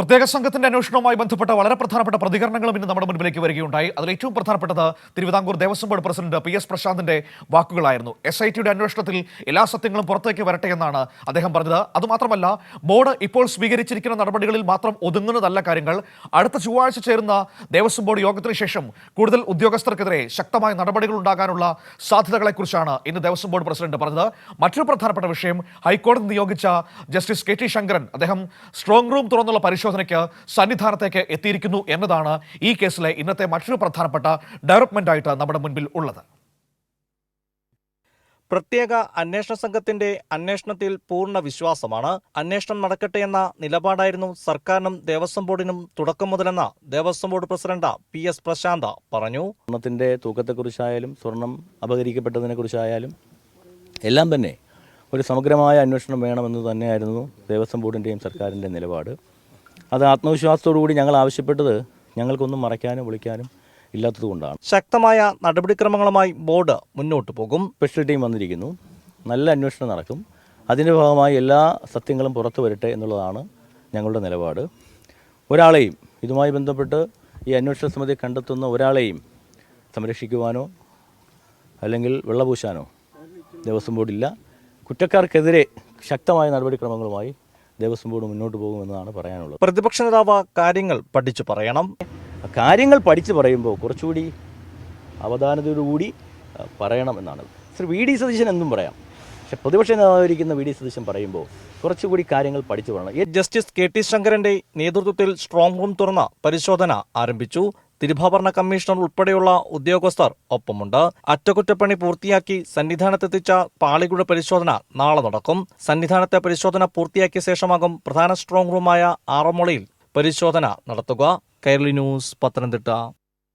പ്രത്യേക സംഘത്തിന്റെ അന്വേഷണവുമായി ബന്ധപ്പെട്ട വളരെ പ്രധാനപ്പെട്ട പ്രതികരണങ്ങളും ഇന്ന് നമ്മുടെ മുൻപിലേക്ക് വരികയുണ്ടായി. അതിൽ ഏറ്റവും പ്രധാനപ്പെട്ടത് Thiruvithamkoor Devaswom board president P S പ്രശാന്തിന്റെ വാക്കുകളായിരുന്നു. SITയുടെ അന്വേഷണത്തിൽ എല്ലാ സത്യങ്ങളും പുറത്തേക്ക് വരട്ടെ എന്നാണ് അദ്ദേഹം പറഞ്ഞത്. അതുമാത്രമല്ല, ബോർഡ് ഇപ്പോൾ സ്വീകരിച്ചിരിക്കുന്ന നടപടികളിൽ മാത്രം ഒതുങ്ങുന്നതല്ല കാര്യങ്ങൾ. അടുത്ത ചൊവ്വാഴ്ച ചേരുന്ന ദേവസ്വം ബോർഡ് യോഗത്തിന് ശേഷം കൂടുതൽ ഉദ്യോഗസ്ഥർക്കെതിരെ ശക്തമായ നടപടികൾ ഉണ്ടാകാനുള്ള സാധ്യതകളെക്കുറിച്ചാണ് ഇന്ന് ദേവസ്വം ബോർഡ് പ്രസിഡന്റ് പറഞ്ഞത്. മറ്റൊരു പ്രധാനപ്പെട്ട വിഷയം, ഹൈക്കോടതി നിയോഗിച്ച ജസ്റ്റിസ് KT ശങ്കരൻ അദ്ദേഹം സ്ട്രോങ് റൂം തുറന്നുള്ള പരിശോധനയ്ക്ക് സന്നിധാനത്തേക്ക് എത്തിയിരിക്കുന്നു എന്നതാണ് ഈ കേസിലെ ഇന്നത്തെ മറ്റൊരു പ്രധാനപ്പെട്ട ഡെവലപ്മെന്റ് ആയിട്ട് നമ്മുടെ മുൻപിൽ ഉള്ളത്. പ്രത്യേക അന്വേഷണ സംഘത്തിന്റെ അന്വേഷണത്തിൽ പൂർണ്ണ വിശ്വാസമാണ്. അന്വേഷണം നടക്കട്ടെ എന്ന നിലപാടായിരുന്നു സർക്കാരിനും ദേവസ്വം ബോർഡിനും തുടക്കം മുതലെന്ന് Devaswom board president PS Prasanth പറഞ്ഞു. സ്വർണത്തിന്റെ തൂക്കത്തെക്കുറിച്ചായാലും സ്വർണം അപഹരിക്കപ്പെട്ടതിനെക്കുറിച്ചായാലും എല്ലാം തന്നെ ഒരു സമഗ്രമായ അന്വേഷണം വേണമെന്ന് തന്നെയായിരുന്നു ദേവസ്വം ബോർഡിൻ്റെയും സർക്കാരിൻ്റെ നിലപാട്. അത് ആത്മവിശ്വാസത്തോടുകൂടി ഞങ്ങൾ ആവശ്യപ്പെട്ടത് ഞങ്ങൾക്കൊന്നും മറയ്ക്കാനും വിളിക്കാനും ഇല്ലാത്തതുകൊണ്ടാണ്. ശക്തമായ നടപടിക്രമങ്ങളുമായി ബോർഡ് മുന്നോട്ട് പോകും. സ്പെഷ്യൽ ടീം വന്നിരിക്കുന്നു, നല്ല അന്വേഷണം നടക്കും. അതിൻ്റെ ഭാഗമായി എല്ലാ സത്യങ്ങളും പുറത്തു വരട്ടെ എന്നുള്ളതാണ് ഞങ്ങളുടെ നിലപാട്. ഒരാളെയും ഇതുമായി ബന്ധപ്പെട്ട് ഈ അന്വേഷണ സമിതി കണ്ടെത്തുന്ന ഒരാളെയും സംരക്ഷിക്കുവാനോ അല്ലെങ്കിൽ വെള്ളപൂശാനോ ദേവസ്വം ബോർഡില്ല. കുറ്റക്കാർക്കെതിരെ ശക്തമായ നടപടിക്രമങ്ങളുമായി ദേവസ്വം ബോർഡ് മുന്നോട്ട് പോകുമെന്നാണ് പറയാനുള്ളത്. പ്രതിപക്ഷ നേതാവ് കാര്യങ്ങൾ പഠിച്ചു പറയണം. കാര്യങ്ങൾ പഠിച്ചു പറയുമ്പോൾ കുറച്ചുകൂടി അവധാനതയോടുകൂടി പറയണമെന്നാണ്. ശ്രീ VD സതീശൻ എന്നും പറയാം, പക്ഷെ പ്രതിപക്ഷ നേതാവായിരിക്കുന്ന VD സതീശൻ പറയുമ്പോൾ കുറച്ചുകൂടി കാര്യങ്ങൾ പഠിച്ചു പറയണം. ജസ്റ്റിസ് KT ശങ്കരന്റെ നേതൃത്വത്തിൽ സ്ട്രോങ് റൂം തുറന്ന പരിശോധന ആരംഭിച്ചു. തിരുവാഭരണ കമ്മീഷണർ ഉൾപ്പെടെയുള്ള ഉദ്യോഗസ്ഥർ ഒപ്പമുണ്ട്. അറ്റകുറ്റപ്പണി പൂർത്തിയാക്കി സന്നിധാനത്തെത്തിച്ച പാളികളുടെ പരിശോധന നാളെ നടക്കും. സന്നിധാനത്തെ പരിശോധന പൂർത്തിയാക്കിയ ശേഷമാകും പ്രധാന സ്ട്രോങ് റൂമായ ആറന്മുളയിൽ പരിശോധന നടത്തുക. കൈരളി ന്യൂസ്, പത്തനംതിട്ട.